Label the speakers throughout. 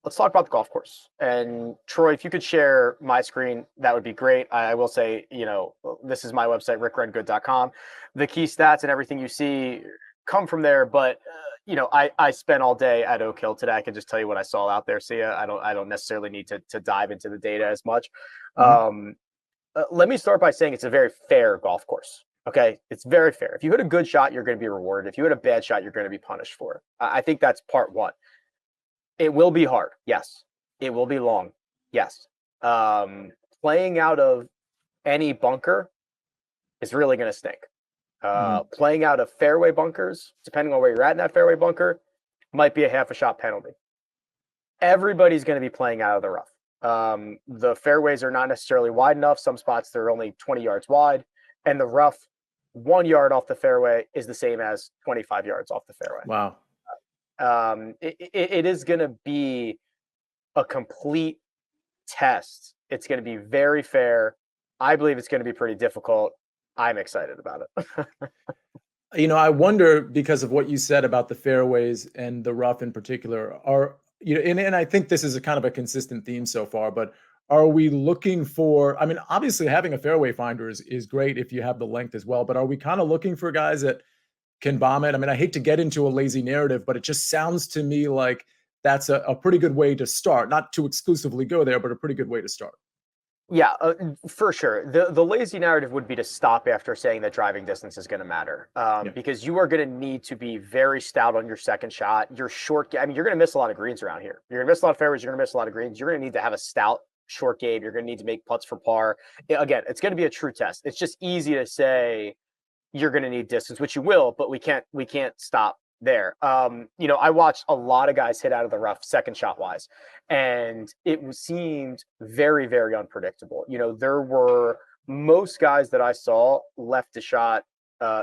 Speaker 1: let's talk about the golf course. And Troy, if you could share my screen, that would be great. I will say, this is my website, rickredgood.com. The key stats and everything you see come from there. But I spent all day at Oak Hill today. I can just tell you what I saw out there. Sia, I don't necessarily need to dive into the data as much.
Speaker 2: Mhm.
Speaker 1: Let me start by saying it's a very fair golf course. Okay, it's very fair. If you hit a good shot, you're going to be rewarded. If you hit a bad shot, you're going to be punished for it. I think that's part one. It will be hard. Yes. It will be long. Yes. Playing out of any bunker is really going to stink.
Speaker 2: Mhm.
Speaker 1: Playing out of fairway bunkers, depending on where you're at in that fairway bunker, might be a half a shot penalty. Everybody's going to be playing out of the rough. The fairways are not necessarily wide enough. Some spots they're only 20 yards wide, and the rough 1 yard off the fairway is the same as 25 yards off the fairway.
Speaker 2: Wow.
Speaker 1: It is going to be a complete test. It's going to be very fair. I believe it's going to be pretty difficult. I'm excited about it.
Speaker 2: I wonder, because of what you said about the fairways and the rough in particular, and I think this is a kind of a consistent theme so far, but are we looking for, I mean, obviously having a fairway finder is great if you have the length as well, but are we kind of looking for guys that can bomb it? I mean, I hate to get into a lazy narrative, but it just sounds to me like that's a pretty good way to start, not to exclusively go there, but a pretty good way to start.
Speaker 1: Yeah, for sure. The lazy narrative would be to stop after saying that driving distance is going to matter,
Speaker 2: Yeah.
Speaker 1: because you are going to need to be very stout on your second shot. Your short, I mean, you're going to miss a lot of greens around here. You're going to miss a lot of fairways. You're going to miss a lot of greens. You're going to need to have a stout short game. You're going to need to make putts for par. Again, it's going to be a true test. It's just easy to say you're going to need distance, which you will, but we can't stop there. I watched a lot of guys hit out of the rough second shot wise, and it seemed very, very unpredictable. There were most guys that I saw left the shot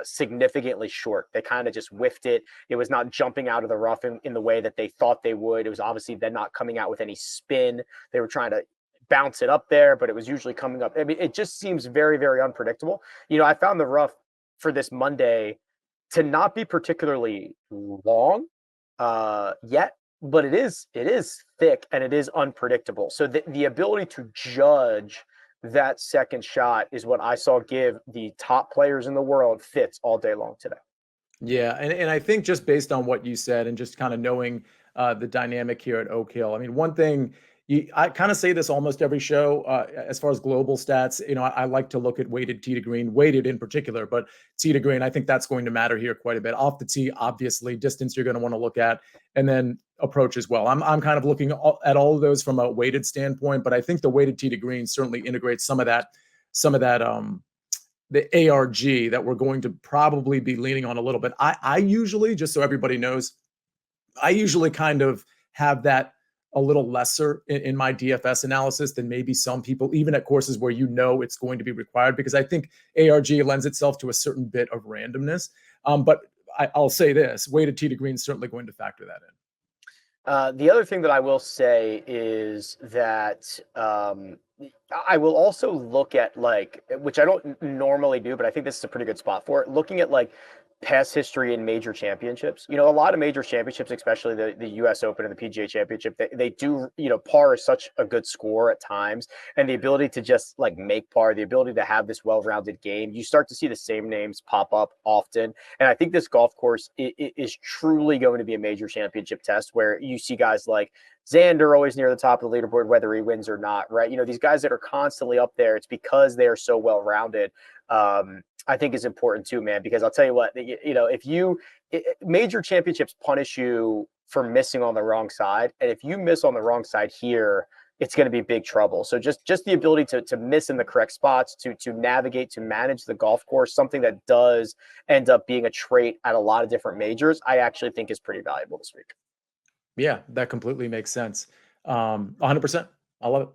Speaker 1: significantly short. They kind of just whiffed it. It was not jumping out of the rough in the way that they thought they would. It was obviously then not coming out with any spin. They were trying to bounce it up there, but it was usually coming up. I mean, it just seems very, very unpredictable. I found the rough for this Monday to not be particularly long yet, but it is thick and it is unpredictable. So the ability to judge that second shot is what I saw give the top players in the world fits all day long today.
Speaker 2: Yeah, and I think just based on what you said and just kind of knowing the dynamic here at Oak Hill, I mean, one thing I kind of say this almost every show as far as global stats. I like to look at weighted tee to green, weighted in particular, but tee to green, I think that's going to matter here quite a bit. Off the tee, obviously, distance you're going to want to look at, and then approach as well. I'm kind of looking at all of those from a weighted standpoint, but I think the weighted tee to green certainly integrates some of that the ARG that we're going to probably be leaning on a little bit. I usually, just so everybody knows, I usually kind of have that a little lesser in my DFS analysis than maybe some people, even at courses where it's going to be required, because I think ARG lends itself to a certain bit of randomness. But I'll say this, weighted tee to green is certainly going to factor that in.
Speaker 1: The other thing that I will say is that I will also look at, like, which I don't normally do, but I think this is a pretty good spot for it, looking at like past history in major championships. A lot of major championships, especially the US Open and the PGA Championship, they do, par is such a good score at times, and the ability to just like make par, the ability to have this well-rounded game, you start to see the same names pop up often. And I think this golf course is truly going to be a major championship test where you see guys like Xander always near the top of the leaderboard, whether he wins or not, right? These guys that are constantly up there, it's because they are so well-rounded. I think is important too, man, because I'll tell you what, major championships punish you for missing on the wrong side. And if you miss on the wrong side here, it's going to be big trouble. So just the ability to miss in the correct spots, to navigate, to manage the golf course, something that does end up being a trait at a lot of different majors, I actually think is pretty valuable this week.
Speaker 2: Yeah, that completely makes sense. 100%. I love it.